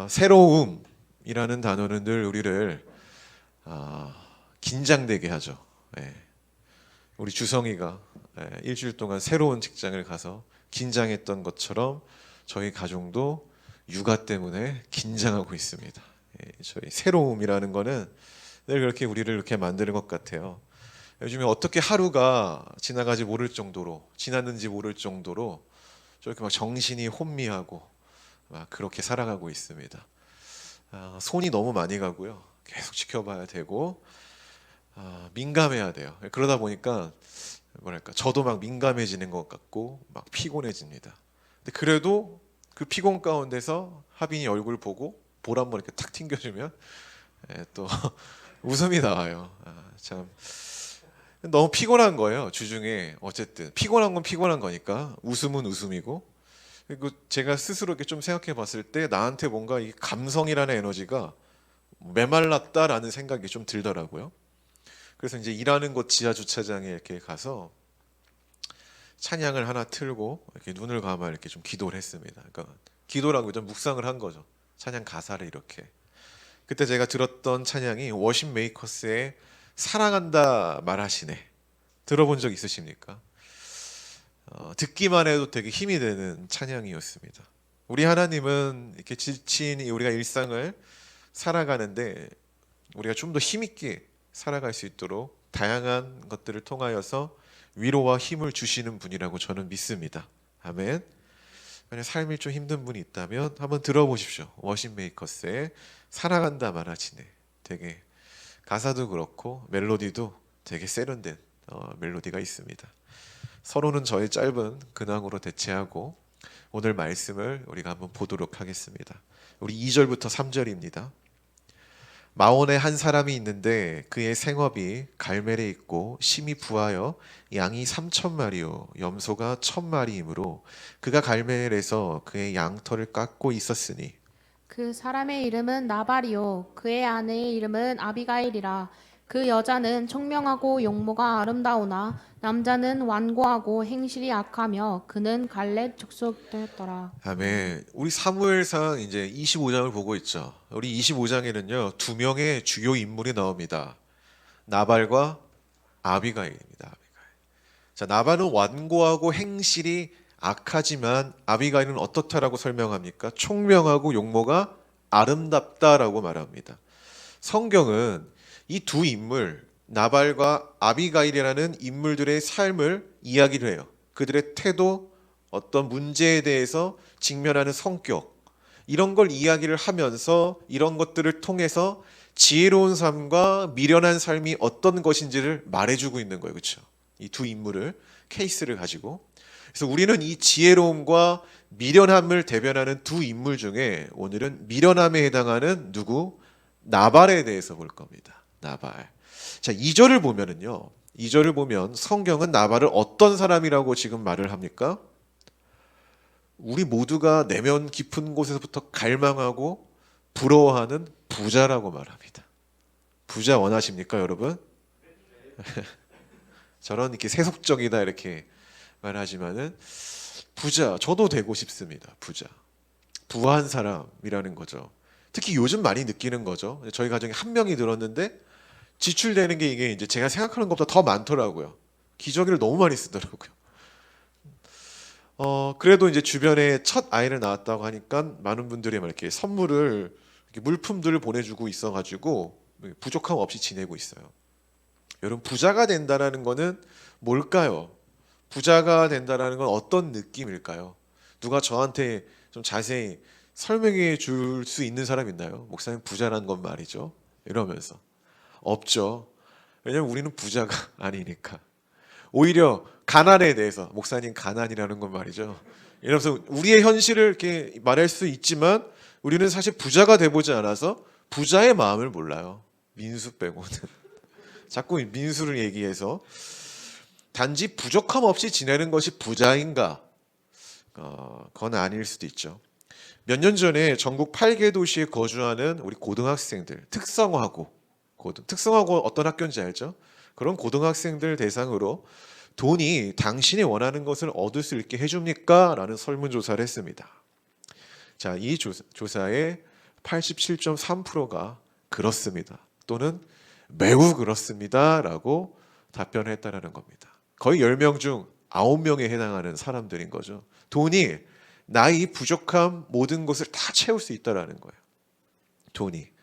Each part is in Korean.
새로움이라는 단어는 늘 우리를 긴장되게 하죠. 예. 우리 주성이가 일주일 동안 새로운 직장을 가서 긴장했던 것처럼 저희 가정도 육아 때문에 긴장하고 있습니다. 저희 새로움이라는 거는 늘 그렇게 우리를 이렇게 만드는 것 같아요. 요즘에 어떻게 하루가 지나가지 모를 정도로 지났는지 모를 정도로 저렇게 막 정신이 혼미하고 막 그렇게 살아가고 있습니다. 손이 너무 많이 가고요. 계속 지켜봐야 되고 민감해야 돼요. 그러다 보니까 뭐랄까 저도 막 민감해지는 것 같고 막 피곤해집니다. 근데 그래도 그 피곤 가운데서 하빈이 얼굴 보고 볼 한번 이렇게 탁 튕겨주면 또 웃음이 나와요. 참 너무 피곤한 거예요. 주중에 어쨌든 피곤한 건 피곤한 거니까 웃음은 웃음이고, 그리고 제가 스스로 이렇게 좀 생각해 봤을 때 나한테 뭔가 이 감성이라는 에너지가 메말랐다라는 생각이 좀 들더라고요. 그래서 이제 일하는 곳 지하 주차장에 이렇게 가서 찬양을 하나 틀고 이렇게 눈을 감아 이렇게 좀 기도를 했습니다. 그러니까 기도라고 좀 묵상을 한 거죠. 찬양 가사를 이렇게. 그때 제가 들었던 찬양이 워십 메이커스의 사랑한다 말하시네. 들어본 적 있으십니까? 듣기만 해도 되게 힘이 되는 찬양이었습니다. 우리 하나님은 이렇게 지친 우리가 일상을 살아가는데 우리가 좀 더 힘있게 살아갈 수 있도록 다양한 것들을 통하여서 위로와 힘을 주시는 분이라고 저는 믿습니다. 아멘. 만약 삶이 좀 힘든 분이 있다면 한번 들어보십시오. 워십 메이커스의 사랑한다 말하지네. 되게 가사도 그렇고 멜로디도 되게 세련된 멜로디가 있습니다. 서로는 저의 짧은 근황으로 대체하고 오늘 말씀을 우리가 한번 보도록 하겠습니다. 우리 2절부터 3절입니다. 마온에 한 사람이 있는데 그의 생업이 갈멜에 있고 심히 부하여 양이 3,000마리요 염소가 1,000마리이므로 그가 갈멜에서 그의 양털을 깎고 있었으니 그 사람의 이름은 나발이요 그의 아내의 이름은 아비가일이라. 그 여자는 총명하고 용모가 아름다우나 남자는 완고하고 행실이 악하며 그는 갈렙 족속되었더라. 아멘. 우리 사무엘상 이제 25장을 보고 있죠. 우리 25장에는요 두 명의 주요 인물이 나옵니다. 나발과 아비가일입니다. 자, 나발은 완고하고 행실이 악하지만 아비가일은 어떻다라고 설명합니까? 총명하고 용모가 아름답다라고 말합니다. 성경은 이 두 인물, 나발과 아비가일이라는 인물들의 삶을 이야기를 해요. 그들의 태도, 어떤 문제에 대해서 직면하는 성격, 이런 걸 이야기를 하면서 이런 것들을 통해서 지혜로운 삶과 미련한 삶이 어떤 것인지를 말해주고 있는 거예요. 그렇죠? 이 두 인물을 케이스를 가지고 그래서 우리는 이 지혜로움과 미련함을 대변하는 두 인물 중에 오늘은 미련함에 해당하는 누구? 나발에 대해서 볼 겁니다. 나발. 자, 2절을 보면은요. 2절을 보면 성경은 나발을 어떤 사람이라고 지금 말을 합니까? 우리 모두가 내면 깊은 곳에서부터 갈망하고 부러워하는 부자라고 말합니다. 부자 원하십니까, 여러분? 저런 이렇게 세속적이다 이렇게 말하지만은 부자 저도 되고 싶습니다. 부자 부한 사람이라는 거죠. 특히 요즘 많이 느끼는 거죠. 저희 가정에 한 명이 들었는데 지출되는 게 이게 이제 제가 생각하는 것보다 더 많더라고요. 기저귀를 너무 많이 쓰더라고요. 그래도 이제 주변에 첫 아이를 낳았다고 하니까 많은 분들이 막 이렇게 선물을 이렇게 물품들을 보내주고 있어가지고 부족함 없이 지내고 있어요. 여러분 부자가 된다라는 거는 뭘까요? 부자가 된다라는 건 어떤 느낌일까요? 누가 저한테 좀 자세히 설명해 줄 수 있는 사람 있나요? 목사님 부자란 건 말이죠. 이러면서 없죠. 왜냐면 우리는 부자가 아니니까. 오히려 가난에 대해서 목사님 가난이라는 건 말이죠. 이러면서 우리의 현실을 이렇게 말할 수 있지만 우리는 사실 부자가 돼보지 않아서 부자의 마음을 몰라요. 민수 빼고는. 자꾸 민수를 얘기해서 단지 부족함 없이 지내는 것이 부자인가? 그건 아닐 수도 있죠. 몇 년 전에 전국 8개 도시에 거주하는 우리 고등학생들 특성화고 어떤 학교인지 알죠? 그런 고등학생들 대상으로 돈이 당신이 원하는 것을 얻을 수 있게 해줍니까? 라는 설문조사를 했습니다. 자, 이 조사에 87.3%가 그렇습니다. 또는 매우 그렇습니다라고 답변을 했다라는 겁니다. 거의 10명 중 9명에 해당하는 사람들인 거죠. 돈이 나의 부족함 모든 것을 다 채울 수 있다라는 거예요. 돈이.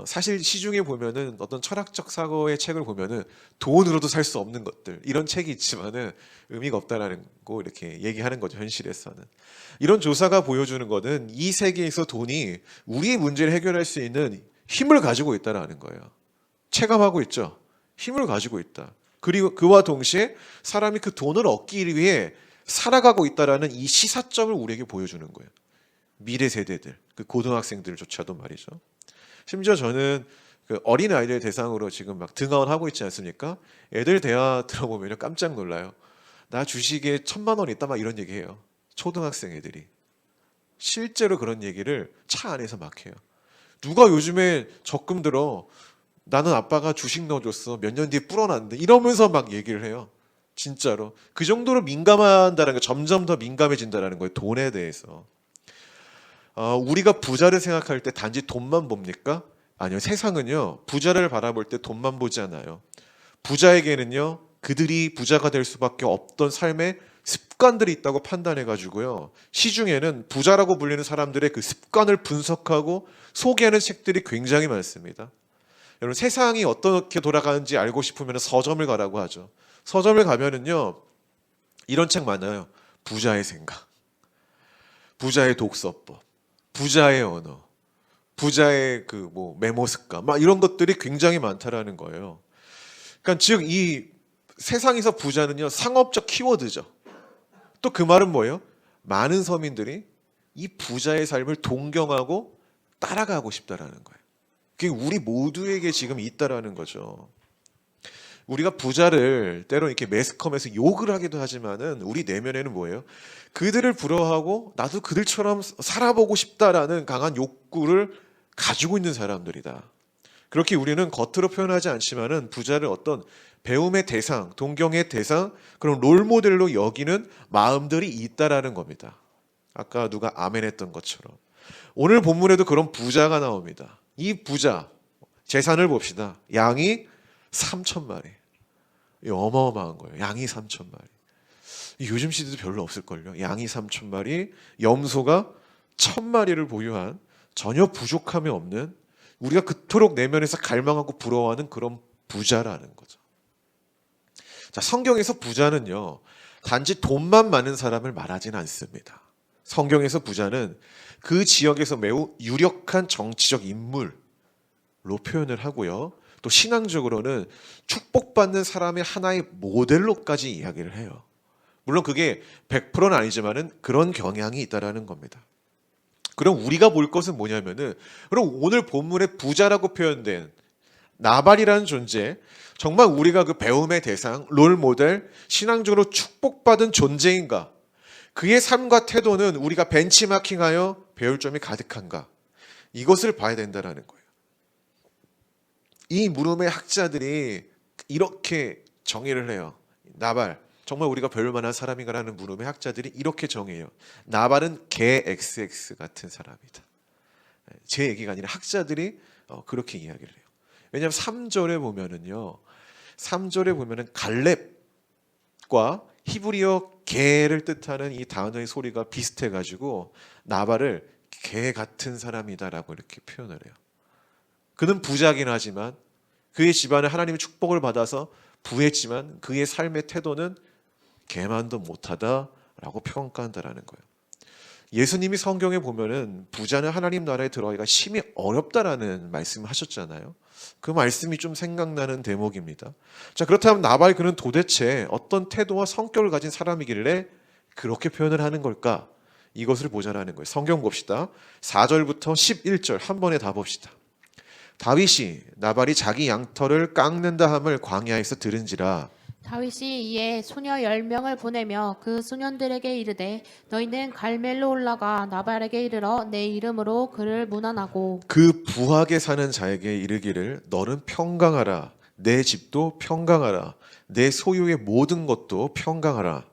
사실 시중에 보면은 어떤 철학적 사고의 책을 보면은 돈으로도 살 수 없는 것들 이런 책이 있지만은 의미가 없다라는 거 이렇게 얘기하는 거죠. 현실에서는 이런 조사가 보여주는 거는 이 세계에서 돈이 우리의 문제를 해결할 수 있는 힘을 가지고 있다라는 거예요. 체감하고 있죠. 힘을 가지고 있다. 그리고 그와 동시에 사람이 그 돈을 얻기 위해 살아가고 있다라는 이 시사점을 우리에게 보여주는 거예요. 미래 세대들, 그 고등학생들조차도 말이죠. 심지어 저는 그 어린 아이들 대상으로 지금 막 등하원하고 있지 않습니까? 애들 대화 들어보면 깜짝 놀라요. 나 주식에 1,000만 원 있다 막 이런 얘기해요. 초등학생 애들이 실제로 그런 얘기를 차 안에서 막 해요. 누가 요즘에 적금 들어? 나는 아빠가 주식 넣어줬어. 몇 년 뒤에 불어났는데 이러면서 막 얘기를 해요. 진짜로 그 정도로 민감한다는 거, 점점 더 민감해진다는 거예요. 돈에 대해서. 우리가 부자를 생각할 때 단지 돈만 봅니까? 아니요. 세상은요. 부자를 바라볼 때 돈만 보지 않아요. 부자에게는요. 그들이 부자가 될 수밖에 없던 삶의 습관들이 있다고 판단해가지고요. 시중에는 부자라고 불리는 사람들의 그 습관을 분석하고 소개하는 책들이 굉장히 많습니다. 여러분 세상이 어떻게 돌아가는지 알고 싶으면 서점을 가라고 하죠. 서점을 가면은요. 이런 책 많아요. 부자의 생각, 부자의 독서법, 부자의 언어, 부자의 그 뭐 메모 습관, 막 이런 것들이 굉장히 많다라는 거예요. 그러니까 즉 이 세상에서 부자는요 상업적 키워드죠. 또 그 말은 뭐예요? 많은 서민들이 이 부자의 삶을 동경하고 따라가고 싶다라는 거예요. 그게 우리 모두에게 지금 있다라는 거죠. 우리가 부자를 때로 이렇게 매스컴에서 욕을 하기도 하지만은 우리 내면에는 뭐예요? 그들을 부러워하고 나도 그들처럼 살아보고 싶다라는 강한 욕구를 가지고 있는 사람들이다. 그렇게 우리는 겉으로 표현하지 않지만은 부자를 어떤 배움의 대상, 동경의 대상, 그런 롤모델로 여기는 마음들이 있다라는 겁니다. 아까 누가 아멘했던 것처럼 오늘 본문에도 그런 부자가 나옵니다. 이 부자 재산을 봅시다. 양이 3,000마리. 어마어마한 거예요. 양이 3,000마리. 요즘 시대도 별로 없을걸요. 양이 3,000마리, 염소가 1,000마리를 보유한 전혀 부족함이 없는 우리가 그토록 내면에서 갈망하고 부러워하는 그런 부자라는 거죠. 자, 성경에서 부자는요, 단지 돈만 많은 사람을 말하진 않습니다. 성경에서 부자는 그 지역에서 매우 유력한 정치적 인물로 표현을 하고요. 또 신앙적으로는 축복받는 사람의 하나의 모델로까지 이야기를 해요. 물론 그게 100%는 아니지만은 그런 경향이 있다라는 겁니다. 그럼 우리가 볼 것은 뭐냐면은 그럼 오늘 본문에 부자라고 표현된 나발이라는 존재, 정말 우리가 그 배움의 대상, 롤 모델, 신앙적으로 축복받은 존재인가? 그의 삶과 태도는 우리가 벤치마킹하여 배울 점이 가득한가? 이것을 봐야 된다라는 거예요. 이 물음의 학자들이 이렇게 정의를 해요. 나발, 정말 우리가 배울 만한 사람인가라는 물음의 학자들이 이렇게 정의해요. 나발은 개 XX 같은 사람이다. 제 얘기가 아니라 학자들이 그렇게 이야기를 해요. 왜냐하면 3절에 보면은요. 3절에 보면은 갈렙과 히브리어 개를 뜻하는 이 단어의 소리가 비슷해 가지고 나발을 개 같은 사람이다라고 이렇게 표현을 해요. 그는 부자긴 하지만 그의 집안에 하나님의 축복을 받아서 부했지만 그의 삶의 태도는 개만도 못하다라고 평가한다라는 거예요. 예수님이 성경에 보면은 부자는 하나님 나라에 들어가기가 심히 어렵다라는 말씀을 하셨잖아요. 그 말씀이 좀 생각나는 대목입니다. 자, 그렇다면 나발 그는 도대체 어떤 태도와 성격을 가진 사람이길래 그렇게 표현을 하는 걸까? 이것을 보자라는 거예요. 성경 봅시다. 4절부터 11절 한 번에 다 봅시다. 다윗이 나발이 자기 양털을 깎는다 함을 광야에서 들은지라. 다윗이 이에 소녀 10명을 보내며 그 소년들에게 이르되 너희는 갈멜로 올라가 나발에게 이르러 내 이름으로 그를 문안하고 그 부하게 사는 자에게 이르기를 너는 평강하라. 내 집도 평강하라. 내 소유의 모든 것도 평강하라.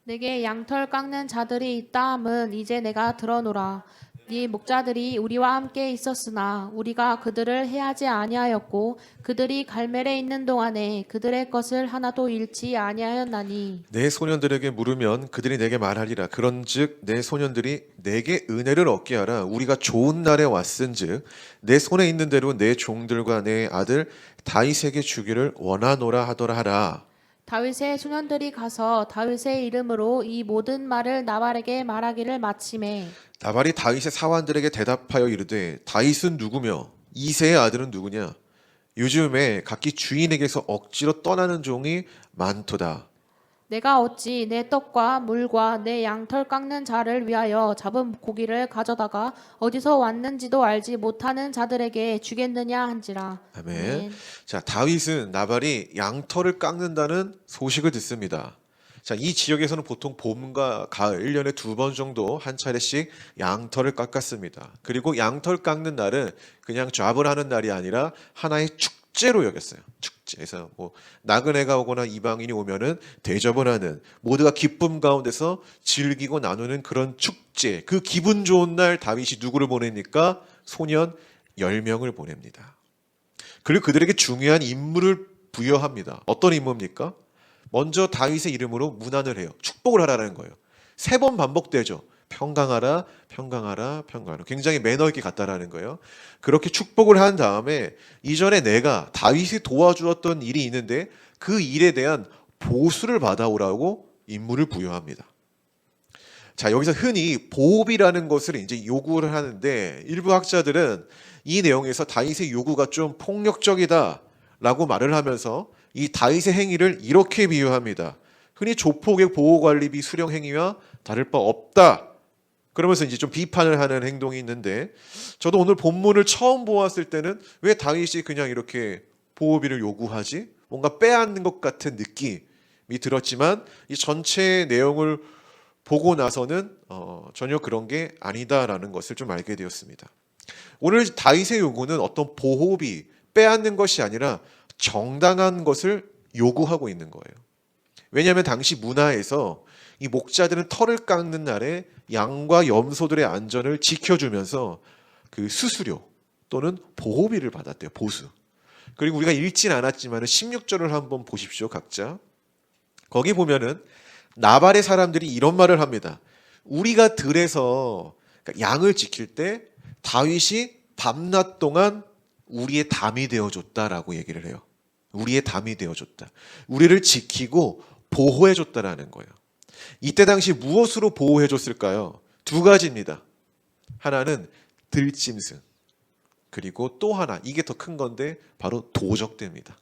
내게 양털 깎는 자들이 있다 함은 이제 내가 들어노라. 네 목자들이 우리와 함께 있었으나 우리가 그들을 해하지 아니하였고 그들이 갈멜에 있는 동안에 그들의 것을 하나도 잃지 아니하였나니 내 소년들에게 물으면 그들이 내게 말하리라. 그런즉 내 소년들이 내게 은혜를 얻게 하라. 우리가 좋은 날에 왔은즉 내 손에 있는 대로 내 종들과 내 아들 다윗에게 주기를 원하노라 하더라 하라. 다윗의 소년들이 가서 다윗의 이름으로 이 모든 말을 나발에게 말하기를 마치매 나발이 다윗의 사환들에게 대답하여 이르되 다윗은 누구며 이새의 아들은 누구냐? 요즘에 각기 주인에게서 억지로 떠나는 종이 많도다. 내가 어찌 내 떡과 물과 내 양털 깎는 자를 위하여 잡은 고기를 가져다가 어디서 왔는지도 알지 못하는 자들에게 주겠느냐 한지라. 아멘. 자, 다윗은 나발이 양털을 깎는다는 소식을 듣습니다. 자, 이 지역에서는 보통 봄과 가을 1년에 2번 정도 한 차례씩 양털을 깎았습니다. 그리고 양털 깎는 날은 그냥 잡을 하는 날이 아니라 하나의 축제로 여겼어요. 축제에서 뭐 나그네가 오거나 이방인이 오면은 대접을 하는, 모두가 기쁨 가운데서 즐기고 나누는 그런 축제. 그 기분 좋은 날 다윗이 누구를 보냅니까? 소년 10명을 보냅니다. 그리고 그들에게 중요한 임무를 부여합니다. 어떤 임무입니까? 먼저 다윗의 이름으로 문안을 해요. 축복을 하라는 거예요. 3번 반복되죠. 평강하라, 평강하라, 평강하라. 굉장히 매너 있게 갔다라는 거예요. 그렇게 축복을 한 다음에 이전에 내가 다윗이 도와주었던 일이 있는데 그 일에 대한 보수를 받아오라고 임무를 부여합니다. 자, 여기서 흔히 보복이라는 것을 이제 요구를 하는데 일부 학자들은 이 내용에서 다윗의 요구가 좀 폭력적이다라고 말을 하면서 이 다윗의 행위를 이렇게 비유합니다. 흔히 조폭의 보호관리비 수령 행위와 다를 바 없다. 그러면서 이제 좀 비판을 하는 행동이 있는데 저도 오늘 본문을 처음 보았을 때는 왜 다윗이 그냥 이렇게 보호비를 요구하지? 뭔가 빼앗는 것 같은 느낌이 들었지만 이 전체 내용을 보고 나서는 전혀 그런 게 아니다라는 것을 좀 알게 되었습니다. 오늘 다윗의 요구는 어떤 보호비, 빼앗는 것이 아니라 정당한 것을 요구하고 있는 거예요. 왜냐하면 당시 문화에서 이 목자들은 털을 깎는 날에 양과 염소들의 안전을 지켜주면서 그 수수료 또는 보호비를 받았대요. 보수. 그리고 우리가 읽진 않았지만 16절을 한번 보십시오. 각자. 거기 보면은 나발의 사람들이 이런 말을 합니다. 우리가 들에서 양을 지킬 때 다윗이 밤낮 동안 우리의 담이 되어줬다라고 얘기를 해요. 우리의 담이 되어줬다. 우리를 지키고 보호해줬다라는 거예요. 이때 당시 무엇으로 보호해줬을까요? 2가지입니다. 하나는 들짐승, 그리고 또 하나, 이게 더 큰 건데 바로 도적대입니다.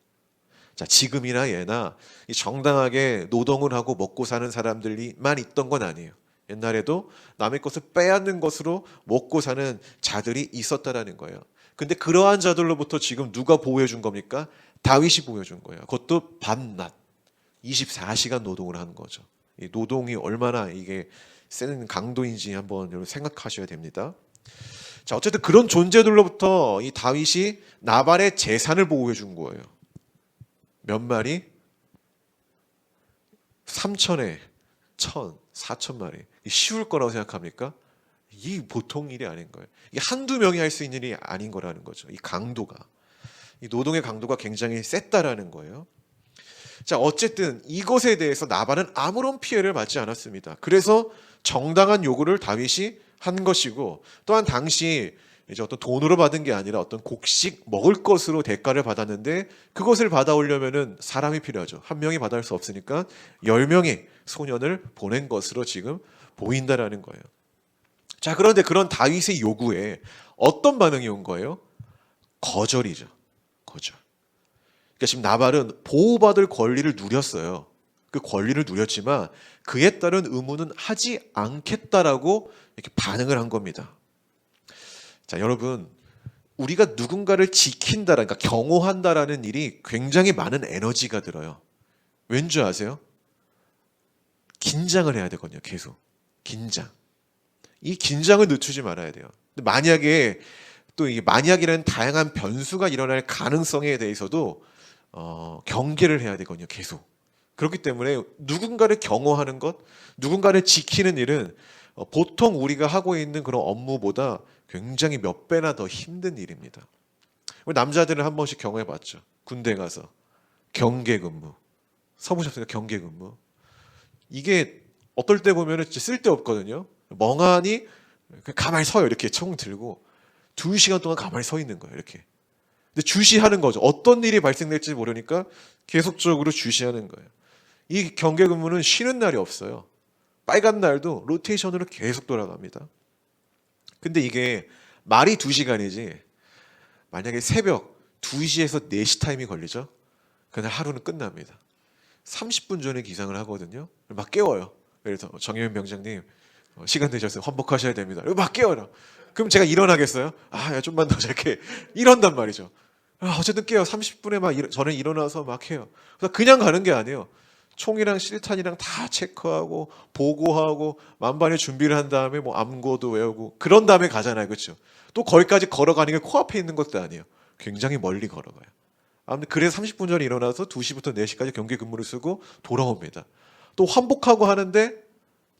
자, 지금이나 예나 정당하게 노동을 하고 먹고 사는 사람들만 있던 건 아니에요. 옛날에도 남의 것을 빼앗는 것으로 먹고 사는 자들이 있었다라는 거예요. 근데 그러한 자들로부터 지금 누가 보호해 준 겁니까? 다윗이 보호해 준 거예요. 그것도 밤낮 24시간 노동을 하는 거죠. 이 노동이 얼마나 이게 센 강도인지 한번 여러분 생각하셔야 됩니다. 자, 어쨌든 그런 존재들로부터 이 다윗이 나발의 재산을 보호해 준 거예요. 몇 마리? 3천에 1,000, 4,000마리. 쉬울 거라고 생각합니까? 이 보통 일이 아닌 거예요. 이게 한두 명이 할 수 있는 일이 아닌 거라는 거죠. 이 강도가. 이 노동의 강도가 굉장히 셌다라는 거예요. 자, 어쨌든 이것에 대해서 나발은 아무런 피해를 받지 않았습니다. 그래서 정당한 요구를 다윗이 한 것이고, 또한 당시 이제 어떤 돈으로 받은 게 아니라 어떤 곡식 먹을 것으로 대가를 받았는데 그것을 받아오려면은 사람이 필요하죠. 한 명이 받아올 수 없으니까 10명의 소년을 보낸 것으로 지금 보인다라는 거예요. 자, 그런데 그런 다윗의 요구에 어떤 반응이 온 거예요? 거절이죠. 거절. 그러니까 지금 나발은 보호받을 권리를 누렸어요. 그 권리를 누렸지만 그에 따른 의무는 하지 않겠다라고 이렇게 반응을 한 겁니다. 자, 여러분, 우리가 누군가를 지킨다라, 그러니까 경호한다라는 일이 굉장히 많은 에너지가 들어요. 왠지 아세요? 긴장을 해야 되거든요. 계속 긴장. 이 긴장을 늦추지 말아야 돼요. 근데 만약에 또 이게 만약이라는 다양한 변수가 일어날 가능성에 대해서도 경계를 해야 되거든요. 계속. 그렇기 때문에 누군가를 경호하는 것, 누군가를 지키는 일은 보통 우리가 하고 있는 그런 업무보다 굉장히 몇 배나 더 힘든 일입니다. 우리 남자들은 한 번씩 경험해봤죠. 군대 가서 경계근무, 서부셨으니까 경계근무. 이게 어떨 때 보면 진짜 쓸데없거든요. 멍하니 가만히 서요. 이렇게 총 들고 2시간 동안 가만히 서 있는 거예요. 이렇게. 근데 주시하는 거죠. 어떤 일이 발생될지 모르니까 계속적으로 주시하는 거예요. 이 경계근무는 쉬는 날이 없어요. 빨간 날도 로테이션으로 계속 돌아갑니다. 근데 이게 말이 2시간이지 만약에 새벽 2시에서 4시 타임이 걸리죠? 그날 하루는 끝납니다. 30분 전에 기상을 하거든요. 막 깨워요. 그래서 정혜민 병장님 시간 되셨어요. 환복하셔야 됩니다. 막 깨워요. 그럼 제가 일어나겠어요? 야, 좀만 더 잘게. 이런단 말이죠. 어쨌든 깨요. 30분에 저는 일어나서 막 해요. 그래서 그냥 가는 게 아니에요. 총이랑 실탄이랑 다 체크하고 보고하고 만반의 준비를 한 다음에 뭐 암고도 외우고 그런 다음에 가잖아요. 그렇죠? 또 거기까지 걸어가는 게 코앞에 있는 것도 아니에요. 굉장히 멀리 걸어가요. 아무튼 그래서 30분 전에 일어나서 2시부터 4시까지 경계 근무를 쓰고 돌아옵니다. 또 환복하고 하는데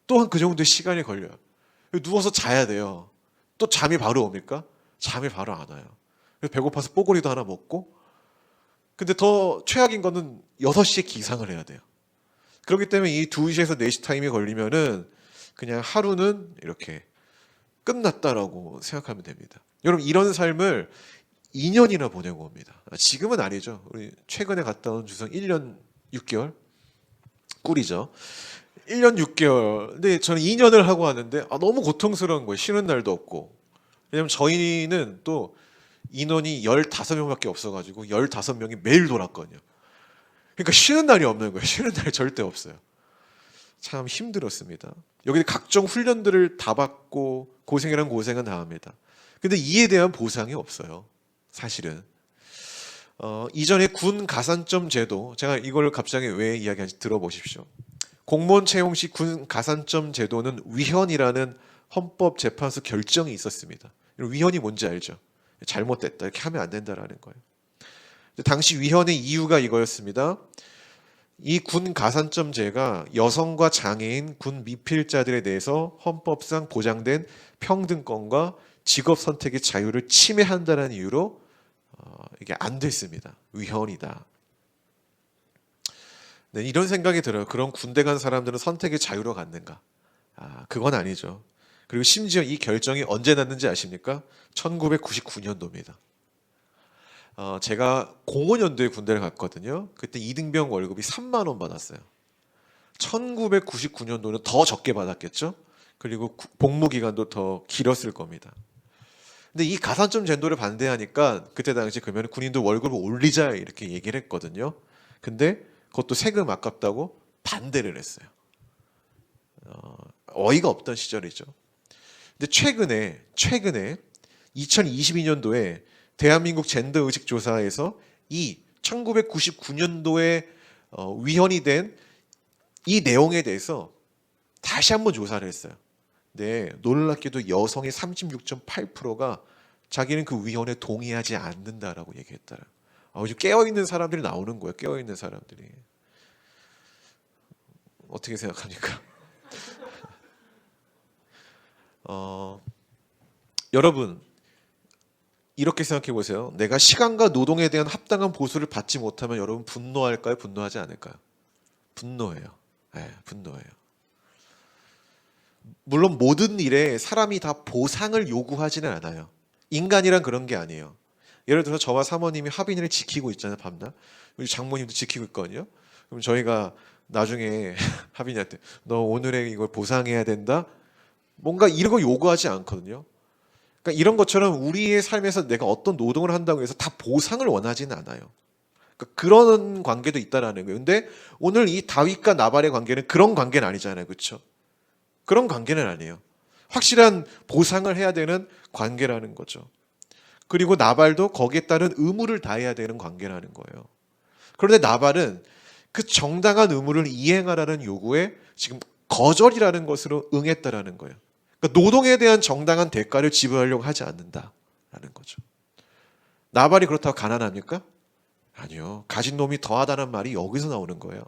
또한 그 정도의 시간이 걸려요. 누워서 자야 돼요. 또 잠이 바로 옵니까? 잠이 바로 안 와요. 그래서 배고파서 뽀고리도 하나 먹고 근데 더 최악인 거는 6시에 기상을 해야 돼요. 그렇기 때문에 이 2시에서 4시 타임이 걸리면은 그냥 하루는 이렇게 끝났다라고 생각하면 됩니다. 여러분 이런 삶을 2년이나 보내고 옵니다. 지금은 아니죠. 우리 최근에 갔다 온 주성 1년 6개월 꿀이죠. 1년 6개월. 근데 저는 2년을 하고 왔는데 너무 고통스러운 거예요. 쉬는 날도 없고. 왜냐면 저희는 또 인원이 15명밖에 없어가지고 15명이 매일 돌았거든요. 그러니까 쉬는 날이 없는 거예요. 쉬는 날이 절대 없어요. 참 힘들었습니다. 여기 각종 훈련들을 다 받고 고생이란 고생은 다 합니다. 근데 이에 대한 보상이 없어요. 사실은. 이전에 군 가산점 제도, 제가 이걸 갑자기 왜 이야기하는지 들어보십시오. 공무원 채용 시 군 가산점 제도는 위헌이라는 헌법재판소 결정이 있었습니다. 위헌이 뭔지 알죠? 잘못됐다. 이렇게 하면 안 된다라는 거예요. 당시 위헌의 이유가 이거였습니다. 이 군 가산점제가 여성과 장애인, 군 미필자들에 대해서 헌법상 보장된 평등권과 직업 선택의 자유를 침해한다는 이유로 이게 안 됐습니다. 위헌이다. 네, 이런 생각이 들어요. 그럼 군대 간 사람들은 선택의 자유로 갔는가? 그건 아니죠. 그리고 심지어 이 결정이 언제 났는지 아십니까? 1999년도입니다. 제가 05년도에 군대를 갔거든요. 그때 이등병 월급이 3만 원 받았어요. 1999년도는 더 적게 받았겠죠? 그리고 복무 기간도 더 길었을 겁니다. 근데 이 가산점 제도를 반대하니까 그때 당시 그러면 군인들 월급을 올리자 이렇게 얘기를 했거든요. 근데 그것도 세금 아깝다고 반대를 했어요. 어이가 없던 시절이죠. 근데 최근에 2022년도에 대한민국 젠더 의식 조사에서 이 1999년도에 위헌이 된 이 내용에 대해서 다시 한번 조사를 했어요. 네, 놀랍게도 여성의 36.8%가 자기는 그 위헌에 동의하지 않는다라고 얘기했더라. 요즘 깨어있는 사람들이 나오는 거예요. 깨어있는 사람들이. 어떻게 생각합니까? 여러분 이렇게 생각해 보세요. 내가 시간과 노동에 대한 합당한 보수를 받지 못하면 여러분 분노할까요? 분노하지 않을까요? 분노해요. 네, 분노해요. 물론 모든 일에 사람이 다 보상을 요구하지는 않아요. 인간이란 그런 게 아니에요. 예를 들어서 저와 사모님이 합의를 지키고 있잖아요. 밤낮. 우리 장모님도 지키고 있거든요. 그럼 저희가 나중에 합의한테 너 오늘의 이걸 보상해야 된다. 뭔가 이런 거 요구하지 않거든요. 그러니까 이런 것처럼 우리의 삶에서 내가 어떤 노동을 한다고 해서 다 보상을 원하지는 않아요. 그러니까 그런 관계도 있다라는 거예요. 근데 오늘 이 다윗과 나발의 관계는 그런 관계는 아니잖아요. 그렇죠? 그런 관계는 아니에요. 확실한 보상을 해야 되는 관계라는 거죠. 그리고 나발도 거기에 따른 의무를 다해야 되는 관계라는 거예요. 그런데 나발은 그 정당한 의무를 이행하라는 요구에 지금 거절이라는 것으로 응했다라는 거예요. 그러니까 노동에 대한 정당한 대가를 지불하려고 하지 않는다라는 거죠. 나발이 그렇다고 가난합니까? 아니요. 가진 놈이 더하다는 말이 여기서 나오는 거예요.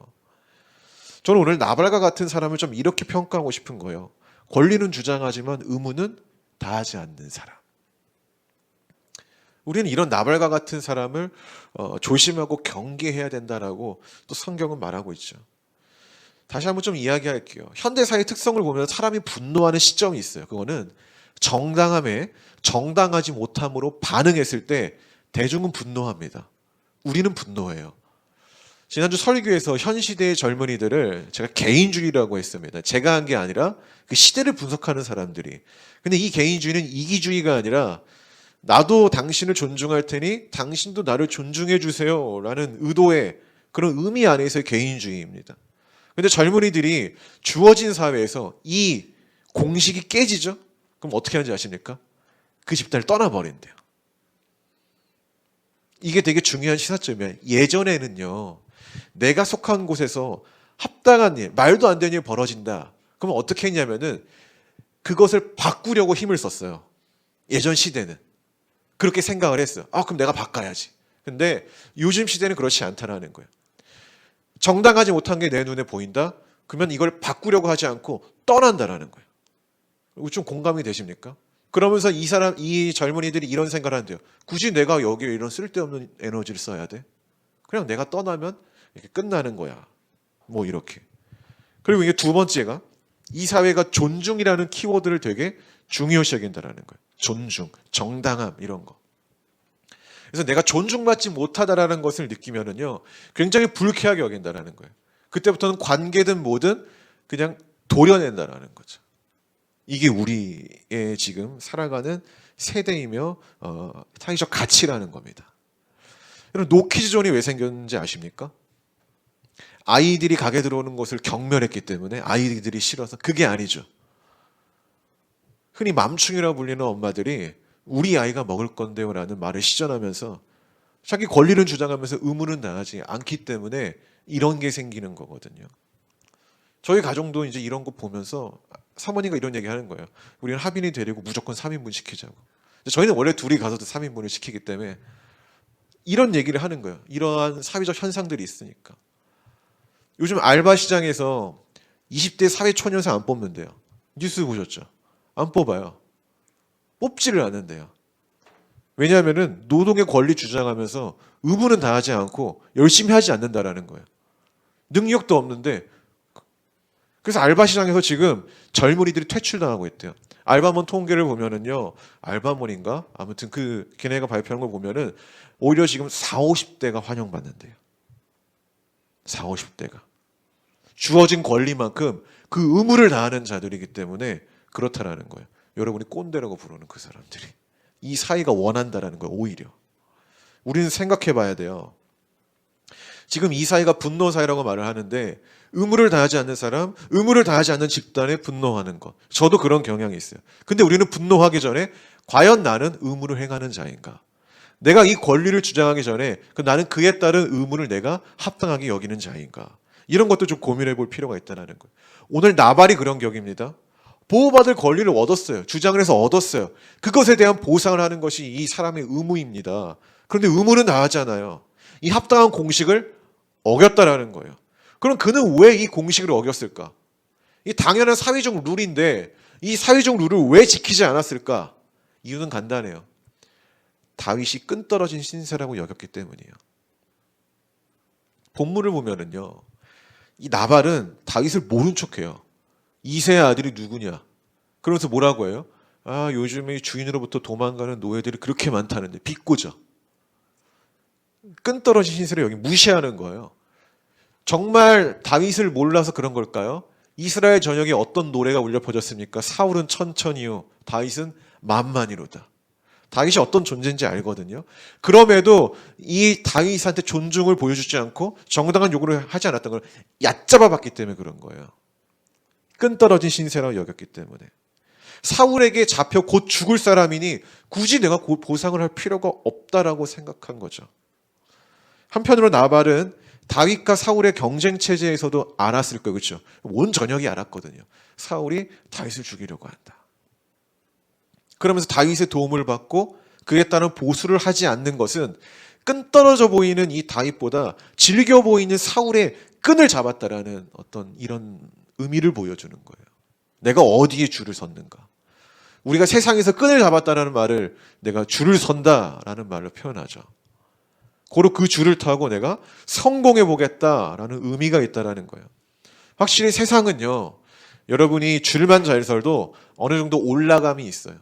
저는 오늘 나발과 같은 사람을 좀 이렇게 평가하고 싶은 거예요. 권리는 주장하지만 의무는 다하지 않는 사람. 우리는 이런 나발과 같은 사람을 조심하고 경계해야 된다라고 또 성경은 말하고 있죠. 다시 한번 좀 이야기할게요. 현대사의 특성을 보면 사람이 분노하는 시점이 있어요. 그거는 정당함에 정당하지 못함으로 반응했을 때 대중은 분노합니다. 우리는 분노해요. 지난주 설교에서 현 시대의 젊은이들을 제가 개인주의라고 했습니다. 제가 한 게 아니라 그 시대를 분석하는 사람들이. 근데 이 개인주의는 이기주의가 아니라 나도 당신을 존중할 테니 당신도 나를 존중해 주세요 라는 의도의 그런 의미 안에서의 개인주의입니다. 근데 젊은이들이 주어진 사회에서 이 공식이 깨지죠? 그럼 어떻게 하는지 아십니까? 그 집단을 떠나버린대요. 이게 되게 중요한 시사점이에요. 예전에는요, 내가 속한 곳에서 합당한 일, 말도 안 되는 일이 벌어진다. 그러면 어떻게 했냐면은 그것을 바꾸려고 힘을 썼어요. 예전 시대는. 그렇게 생각을 했어요. 그럼 내가 바꿔야지. 근데 요즘 시대는 그렇지 않다라는 거예요. 정당하지 못한 게 내 눈에 보인다? 그러면 이걸 바꾸려고 하지 않고 떠난다라는 거예요. 이거 좀 공감이 되십니까? 그러면서 이 젊은이들이 이런 생각을 한대요. 굳이 내가 여기에 이런 쓸데없는 에너지를 써야 돼? 그냥 내가 떠나면 이렇게 끝나는 거야. 뭐 이렇게. 그리고 이게 두 번째가 이 사회가 존중이라는 키워드를 되게 중요시 여긴다라는 거예요. 존중, 정당함 이런 거. 그래서 내가 존중받지 못하다라는 것을 느끼면은요, 굉장히 불쾌하게 여긴다라는 거예요. 그때부터는 관계든 뭐든 그냥 도려낸다라는 거죠. 이게 우리의 지금 살아가는 세대이며 사회적 가치라는 겁니다. 여러분, 노키즈존이 왜 생겼는지 아십니까? 아이들이 가게 들어오는 것을 경멸했기 때문에 아이들이 싫어서. 그게 아니죠. 흔히 맘충이라고 불리는 엄마들이 우리 아이가 먹을 건데요 라는 말을 시전하면서 자기 권리는 주장하면서 의무는 다하지 않기 때문에 이런 게 생기는 거거든요. 저희 가정도 이제 이런 거 보면서 사모님과 이런 얘기 하는 거예요. 우리는 하빈이 데리고 무조건 3인분 시키자고. 저희는 원래 둘이 가서도 3인분을 시키기 때문에 이런 얘기를 하는 거예요. 이러한 사회적 현상들이 있으니까. 요즘 알바 시장에서 20대 사회초년생 안 뽑는데요. 뉴스 보셨죠? 안 뽑아요. 뽑지를 않는데요. 왜냐하면 노동의 권리 주장하면서 의무는 다하지 않고 열심히 하지 않는다라는 거예요. 능력도 없는데. 그래서 알바 시장에서 지금 젊은이들이 퇴출당하고 있대요. 알바몬 통계를 보면은요, 알바몬인가? 아무튼 걔네가 발표한 걸 보면은 오히려 지금 40, 50대가 환영받는데요. 40, 50대가. 주어진 권리만큼 그 의무를 다하는 자들이기 때문에 그렇다라는 거예요. 여러분이 꼰대라고 부르는 그 사람들이. 이 사회가 원한다라는 거예요, 오히려. 우리는 생각해 봐야 돼요. 지금 이 사회가 분노 사회라고 말을 하는데 의무를 다하지 않는 사람, 의무를 다하지 않는 집단에 분노하는 것. 저도 그런 경향이 있어요. 근데 우리는 분노하기 전에 과연 나는 의무를 행하는 자인가? 내가 이 권리를 주장하기 전에 나는 그에 따른 의무를 내가 합당하게 여기는 자인가? 이런 것도 좀 고민해 볼 필요가 있다는 거예요. 오늘 나발이 그런 격입니다. 보호받을 권리를 얻었어요. 주장을 해서 얻었어요. 그것에 대한 보상을 하는 것이 이 사람의 의무입니다. 그런데 의무는 다하잖아요. 이 합당한 공식을 어겼다라는 거예요. 그럼 그는 왜 이 공식을 어겼을까? 이 당연한 사회적 룰인데 이 사회적 룰을 왜 지키지 않았을까? 이유는 간단해요. 다윗이 끈떨어진 신세라고 여겼기 때문이에요. 본문을 보면은요, 이 나발은 다윗을 모른 척해요. 이새의 아들이 누구냐? 그러면서 뭐라고 해요? 요즘에 주인으로부터 도망가는 노예들이 그렇게 많다는데 비꼬죠. 끈떨어진 신세를 여기 무시하는 거예요. 정말 다윗을 몰라서 그런 걸까요? 이스라엘 전역에 어떤 노래가 울려 퍼졌습니까? 사울은 천천히요, 다윗은 만만히로다. 다윗이 어떤 존재인지 알거든요. 그럼에도 이 다윗한테 존중을 보여주지 않고 정당한 요구를 하지 않았던 걸 얕잡아 봤기 때문에 그런 거예요. 끈떨어진 신세라고 여겼기 때문에. 사울에게 잡혀 곧 죽을 사람이니 굳이 내가 보상을 할 필요가 없다라고 생각한 거죠. 한편으로 나발은 다윗과 사울의 경쟁 체제에서도 알았을 거예요. 그렇죠? 온 전역이 알았거든요. 사울이 다윗을 죽이려고 한다. 그러면서 다윗의 도움을 받고 그에 따른 보수를 하지 않는 것은 끈떨어져 보이는 이 다윗보다 질겨 보이는 사울의 끈을 잡았다라는 어떤 이런 의미를 보여주는 거예요. 내가 어디에 줄을 섰는가. 우리가 세상에서 끈을 잡았다는 말을 내가 줄을 선다라는 말로 표현하죠. 고로 그 줄을 타고 내가 성공해 보겠다라는 의미가 있다라는 거예요. 확실히 세상은요, 여러분이 줄만 잘 설도 어느 정도 올라감이 있어요.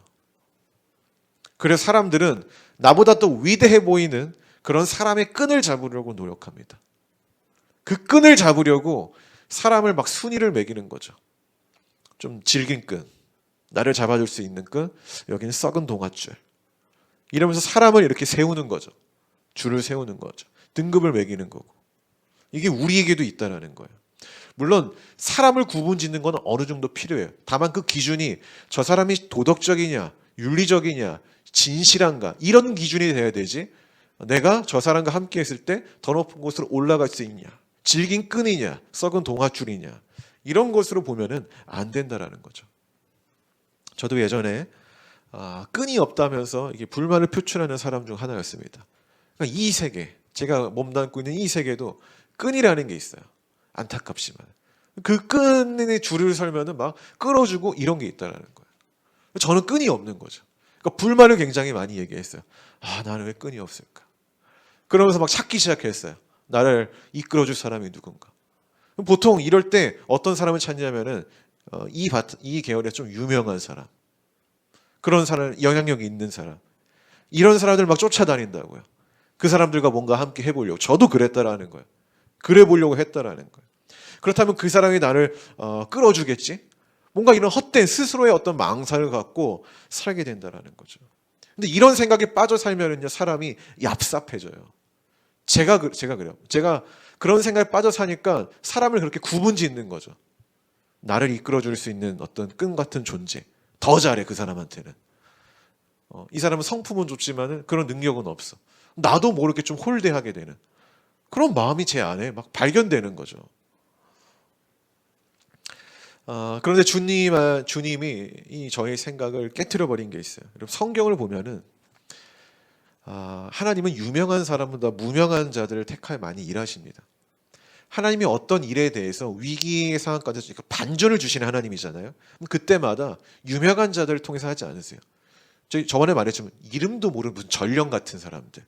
그래서 사람들은 나보다 또 위대해 보이는 그런 사람의 끈을 잡으려고 노력합니다. 그 끈을 잡으려고 사람을 막 순위를 매기는 거죠. 좀 질긴 끈, 나를 잡아줄 수 있는 끈, 여기는 썩은 동아줄. 이러면서 사람을 이렇게 세우는 거죠. 줄을 세우는 거죠. 등급을 매기는 거고. 이게 우리에게도 있다라는 거예요. 물론 사람을 구분짓는 건 어느 정도 필요해요. 다만 그 기준이 저 사람이 도덕적이냐, 윤리적이냐, 진실한가 이런 기준이 돼야 되지, 내가 저 사람과 함께 했을 때 더 높은 곳으로 올라갈 수 있냐, 질긴 끈이냐, 썩은 동아줄이냐, 이런 것으로 보면은 안 된다라는 거죠. 저도 예전에 끈이 없다면서 이게 불만을 표출하는 사람 중 하나였습니다. 그러니까 이 세계, 제가 몸담고 있는 이 세계도 끈이라는 게 있어요. 안타깝지만 그 끈의 줄을 설면은 막 끌어주고 이런 게 있다라는 거예요. 저는 끈이 없는 거죠. 그러니까 불만을 굉장히 많이 얘기했어요. 나는 왜 끈이 없을까? 그러면서 막 찾기 시작했어요. 나를 이끌어줄 사람이 누군가. 보통 이럴 때 어떤 사람을 찾냐면은 이 계열에 좀 유명한 사람, 그런 사람, 영향력이 있는 사람, 이런 사람들 막 쫓아다닌다고요. 그 사람들과 뭔가 함께 해보려고. 저도 그랬다라는 거예요. 그래 보려고 했다라는 거예요. 그렇다면 그 사람이 나를 끌어주겠지? 뭔가 이런 헛된 스스로의 어떤 망상을 갖고 살게 된다라는 거죠. 근데 이런 생각에 빠져 살면은요, 사람이 얍삽해져요. 제가 그래요. 제가 그런 생각에 빠져 사니까 사람을 그렇게 구분짓는 거죠. 나를 이끌어줄 수 있는 어떤 끈 같은 존재. 더 잘해, 그 사람한테는. 이 사람은 성품은 좋지만은 그런 능력은 없어. 나도 모르게 좀 홀대하게 되는 그런 마음이 제 안에 막 발견되는 거죠. 그런데 주님이 이 저의 생각을 깨트려 버린 게 있어요. 여러분, 성경을 보면은 하나님은 유명한 사람보다 무명한 자들을 택하여 많이 일하십니다. 하나님이 어떤 일에 대해서 위기의 상황 가운데서 반전을 주시는 하나님이잖아요. 그때마다 유명한 자들을 통해서 하지 않으세요. 저번에 말했지만 이름도 모르는 무슨 전령 같은 사람들,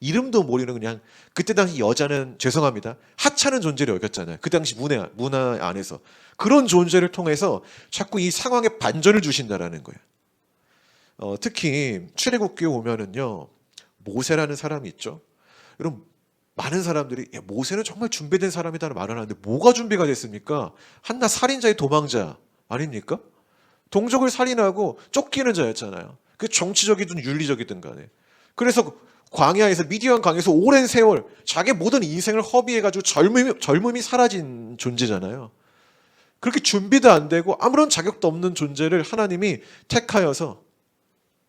이름도 모르는 그냥, 그때 당시 여자는 죄송합니다, 하찮은 존재를 여겼잖아요. 그 당시 문화 안에서 그런 존재를 통해서 자꾸 이 상황에 반전을 주신다라는 거예요. 특히 출애굽기에 보면은요, 모세라는 사람이 있죠. 여러분, 많은 사람들이 모세는 정말 준비된 사람이다라는 말을 하는데 뭐가 준비가 됐습니까? 한낱 살인자의 도망자 아닙니까? 동족을 살인하고 쫓기는 자였잖아요. 그 정치적이든 윤리적이든 간에. 그래서 광야에서, 미디안 강에서 오랜 세월 자기 모든 인생을 허비해가지고 젊음이 사라진 존재잖아요. 그렇게 준비도 안 되고 아무런 자격도 없는 존재를 하나님이 택하여서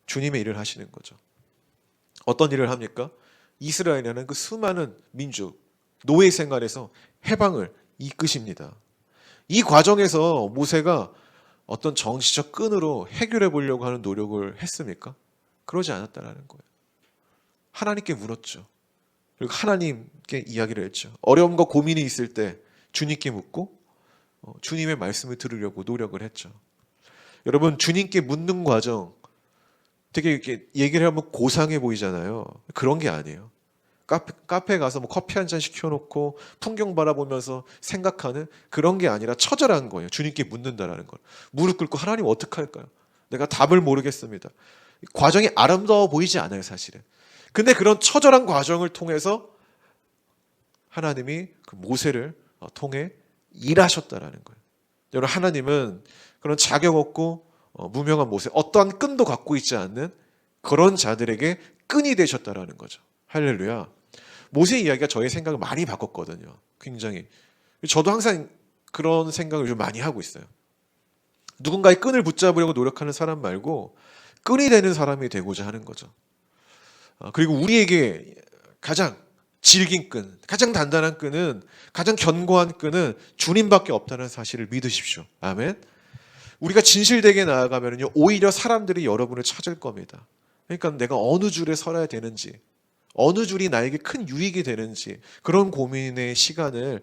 주님의 일을 하시는 거죠. 어떤 일을 합니까? 이스라엘이라는 그 수많은 민족, 노예 생활에서 해방을 이끄십니다. 이 과정에서 모세가 어떤 정치적 끈으로 해결해 보려고 하는 노력을 했습니까? 그러지 않았다는 거예요. 하나님께 물었죠. 그리고 하나님께 이야기를 했죠. 어려움과 고민이 있을 때 주님께 묻고 주님의 말씀을 들으려고 노력을 했죠. 여러분, 주님께 묻는 과정 되게 이렇게 얘기를 하면 고상해 보이잖아요. 그런 게 아니에요. 카페 가서 뭐 커피 한 잔 시켜놓고 풍경 바라보면서 생각하는 그런 게 아니라 처절한 거예요. 주님께 묻는다라는 걸. 무릎 꿇고 하나님 어떡할까요? 내가 답을 모르겠습니다. 과정이 아름다워 보이지 않아요, 사실은. 근데 그런 처절한 과정을 통해서 하나님이 그 모세를 통해 일하셨다라는 거예요. 여러분, 하나님은 그런 자격 없고 무명한 모세, 어떠한 끈도 갖고 있지 않는 그런 자들에게 끈이 되셨다라는 거죠. 할렐루야. 모세 이야기가 저의 생각을 많이 바꿨거든요. 굉장히. 저도 항상 그런 생각을 좀 많이 하고 있어요. 누군가의 끈을 붙잡으려고 노력하는 사람 말고 끈이 되는 사람이 되고자 하는 거죠. 그리고 우리에게 가장 질긴 끈, 가장 단단한 끈은, 가장 견고한 끈은 주님밖에 없다는 사실을 믿으십시오. 아멘. 우리가 진실되게 나아가면요, 오히려 사람들이 여러분을 찾을 겁니다. 그러니까 내가 어느 줄에 서야 되는지, 어느 줄이 나에게 큰 유익이 되는지, 그런 고민의 시간을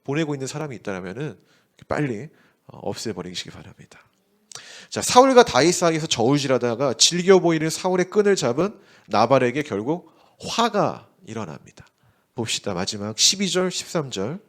보내고 있는 사람이 있다면은 빨리 없애버리시기 바랍니다. 자, 사울과 다윗 사이에서 저울질하다가 질겨 보이는 사울의 끈을 잡은 나발에게 결국 화가 일어납니다. 봅시다. 마지막 12절 13절.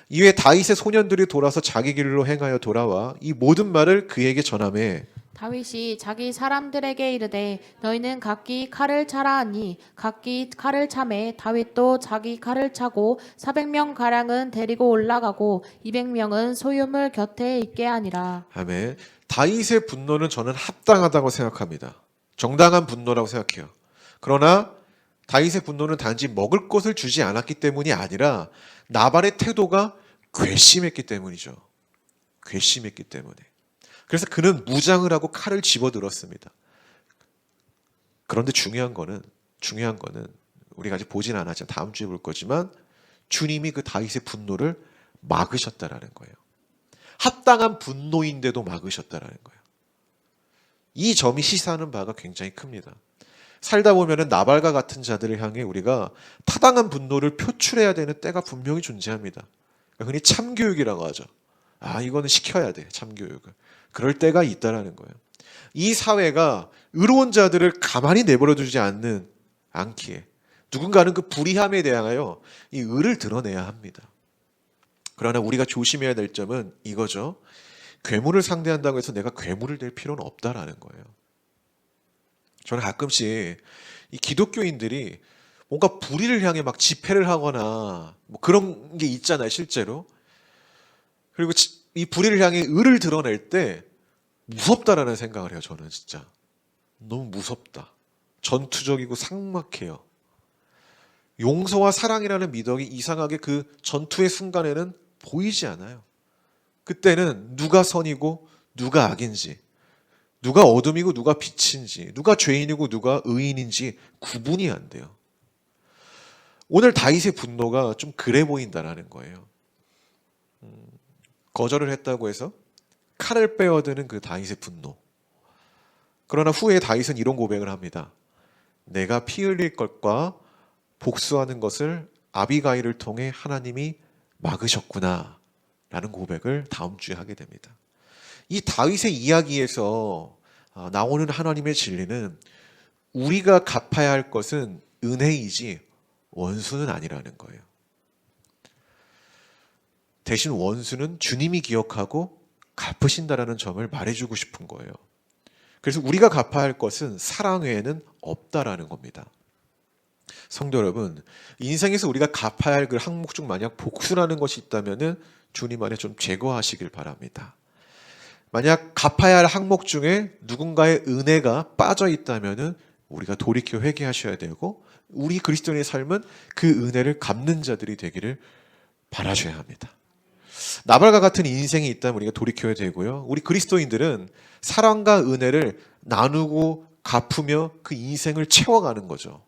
이에 다윗의 소년들이 돌아서 자기 길로 행하여 돌아와 이 모든 말을 그에게 전하매 다윗이 자기 사람들에게 이르되 너희는 각기 칼을 차라 하니 각기 칼을 차매 다윗도 자기 칼을 차고 400명 가량은 데리고 올라가고 200명은 소유물 곁에 있게 하니라. 아멘. 다윗의 분노는 저는 합당하다고 생각합니다. 정당한 분노라고 생각해요. 그러나 다윗의 분노는 단지 먹을 것을 주지 않았기 때문이 아니라 나발의 태도가 괘씸했기 때문이죠. 괘씸했기 때문에. 그래서 그는 무장을 하고 칼을 집어들었습니다. 그런데 중요한 거는 우리가 아직 보진 않았지만 다음 주에 볼 거지만 주님이 그 다윗의 분노를 막으셨다라는 거예요. 합당한 분노인데도 막으셨다라는 거예요. 이 점이 시사하는 바가 굉장히 큽니다. 살다 보면은 나발과 같은 자들을 향해 우리가 타당한 분노를 표출해야 되는 때가 분명히 존재합니다. 흔히 참교육이라고 하죠. 이거는 시켜야 돼, 참교육을. 그럴 때가 있다라는 거예요. 이 사회가 의로운 자들을 가만히 내버려 두지 않기에 누군가는 그 불의함에 대하여 이 의를 드러내야 합니다. 그러나 우리가 조심해야 될 점은 이거죠. 괴물을 상대한다고 해서 내가 괴물을 될 필요는 없다라는 거예요. 저는 가끔씩 이 기독교인들이 뭔가 불의를 향해 막 집회를 하거나 뭐 그런 게 있잖아요, 실제로. 그리고 이 불의를 향해 의를 드러낼 때 무섭다라는 생각을 해요, 저는 진짜. 너무 무섭다. 전투적이고 삭막해요. 용서와 사랑이라는 미덕이 이상하게 그 전투의 순간에는 보이지 않아요. 그때는 누가 선이고 누가 악인지, 누가 어둠이고 누가 빛인지, 누가 죄인이고 누가 의인인지 구분이 안 돼요. 오늘 다윗의 분노가 좀 그래 보인다라는 거예요. 거절을 했다고 해서 칼을 빼어드는 그 다윗의 분노. 그러나 후에 다윗은 이런 고백을 합니다. 내가 피 흘릴 것과 복수하는 것을 아비가일을 통해 하나님이 막으셨구나 라는 고백을 다음 주에 하게 됩니다. 이 다윗의 이야기에서 나오는 하나님의 진리는 우리가 갚아야 할 것은 은혜이지 원수는 아니라는 거예요. 대신 원수는 주님이 기억하고 갚으신다라는 점을 말해주고 싶은 거예요. 그래서 우리가 갚아야 할 것은 사랑 외에는 없다라는 겁니다. 성도 여러분, 인생에서 우리가 갚아야 할 그 항목 중 만약 복수라는 것이 있다면은 주님 안에 좀 제거하시길 바랍니다. 만약 갚아야 할 항목 중에 누군가의 은혜가 빠져 있다면은 우리가 돌이켜 회개하셔야 되고 우리 그리스도인의 삶은 그 은혜를 갚는 자들이 되기를 바라셔야 합니다. 나발과 같은 인생이 있다면 우리가 돌이켜야 되고요. 우리 그리스도인들은 사랑과 은혜를 나누고 갚으며 그 인생을 채워가는 거죠.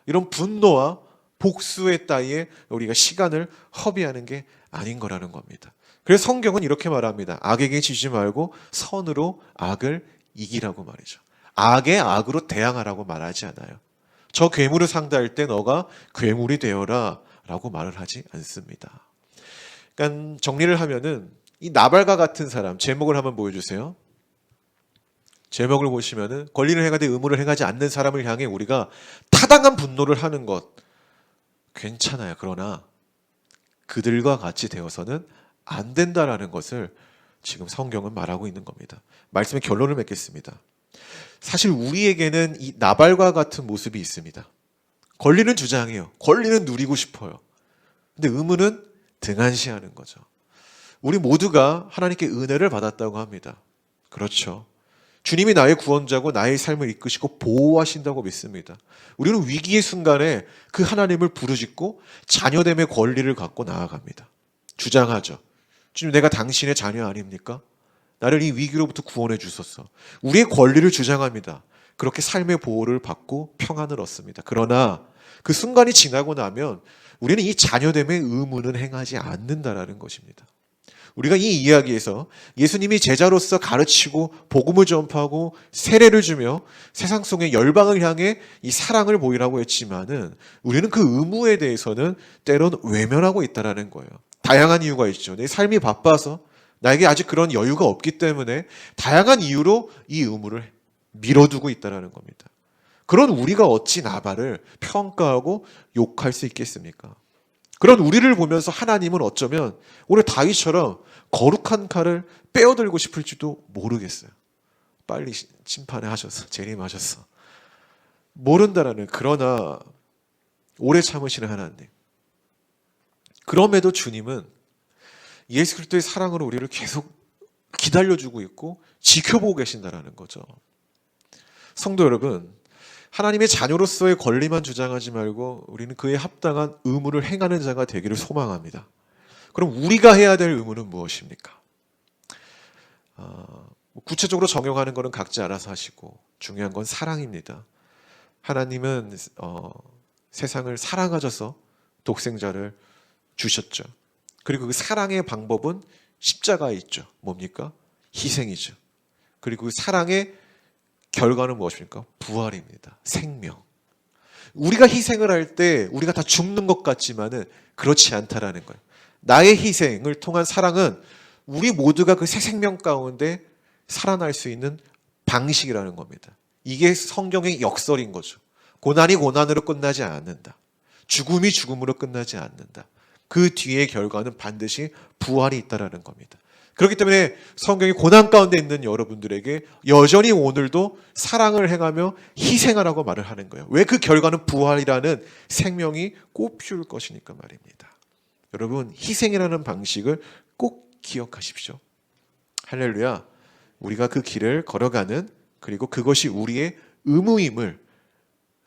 이런 분노와 복수의 따위에 우리가 시간을 허비하는 게 아닌 거라는 겁니다. 그래서 성경은 이렇게 말합니다. 악에게 지지 말고 선으로 악을 이기라고 말이죠. 악에 악으로 대항하라고 말하지 않아요. 저 괴물을 상대할 때 너가 괴물이 되어라 라고 말을 하지 않습니다. 그러니까 정리를 하면은 이 나발과 같은 사람, 제목을 한번 보여주세요. 제목을 보시면은 권리를 행하되 의무를 행하지 않는 사람을 향해 우리가 타당한 분노를 하는 것 괜찮아요. 그러나 그들과 같이 되어서는 안 된다라는 것을 지금 성경은 말하고 있는 겁니다. 말씀의 결론을 맺겠습니다. 사실 우리에게는 이 나발과 같은 모습이 있습니다. 권리는 주장해요. 권리는 누리고 싶어요. 근데 의무는 등한시하는 거죠. 우리 모두가 하나님께 은혜를 받았다고 합니다. 그렇죠. 주님이 나의 구원자고 나의 삶을 이끄시고 보호하신다고 믿습니다. 우리는 위기의 순간에 그 하나님을 부르짖고 자녀됨의 권리를 갖고 나아갑니다. 주장하죠. 주님, 내가 당신의 자녀 아닙니까? 나를 이 위기로부터 구원해 주소서. 우리의 권리를 주장합니다. 그렇게 삶의 보호를 받고 평안을 얻습니다. 그러나 그 순간이 지나고 나면 우리는 이 자녀됨의 의무는 행하지 않는다라는 것입니다. 우리가 이 이야기에서 예수님이 제자로서 가르치고 복음을 전파하고 세례를 주며 세상 속의 열방을 향해 이 사랑을 보이라고 했지만은 우리는 그 의무에 대해서는 때론 외면하고 있다라는 거예요. 다양한 이유가 있죠. 내 삶이 바빠서, 나에게 아직 그런 여유가 없기 때문에 다양한 이유로 이 의무를 미뤄두고 있다는 겁니다. 그런 우리가 어찌 나발을 평가하고 욕할 수 있겠습니까? 그런 우리를 보면서 하나님은 어쩌면 오늘 다윗처럼 거룩한 칼을 빼어들고 싶을지도 모르겠어요. 빨리 심판에 하셔서 재림하셔서 모른다라는, 그러나 오래 참으시는 하나님. 그럼에도 주님은 예수 그리스도의 사랑으로 우리를 계속 기다려주고 있고 지켜보고 계신다라는 거죠. 성도 여러분, 하나님의 자녀로서의 권리만 주장하지 말고 우리는 그에 합당한 의무를 행하는 자가 되기를 소망합니다. 그럼 우리가 해야 될 의무는 무엇입니까? 구체적으로 적용하는 것은 각자 알아서 하시고 중요한 건 사랑입니다. 하나님은 세상을 사랑하셔서 독생자를 주셨죠. 그리고 그 사랑의 방법은 십자가에 있죠. 뭡니까? 희생이죠. 그리고 그 사랑의 결과는 무엇입니까? 부활입니다. 생명. 우리가 희생을 할 때 우리가 다 죽는 것 같지만은 그렇지 않다라는 거예요. 나의 희생을 통한 사랑은 우리 모두가 그 새 생명 가운데 살아날 수 있는 방식이라는 겁니다. 이게 성경의 역설인 거죠. 고난이 고난으로 끝나지 않는다. 죽음이 죽음으로 끝나지 않는다. 그 뒤의 결과는 반드시 부활이 있다라는 겁니다. 그렇기 때문에 성경이 고난 가운데 있는 여러분들에게 여전히 오늘도 사랑을 행하며 희생하라고 말을 하는 거예요. 왜? 그 결과는 부활이라는 생명이 꽃피울 것이니까 말입니다. 여러분, 희생이라는 방식을 꼭 기억하십시오. 할렐루야. 우리가 그 길을 걸어가는, 그리고 그것이 우리의 의무임을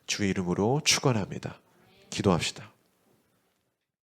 주의 이름으로 축원합니다. 기도합시다.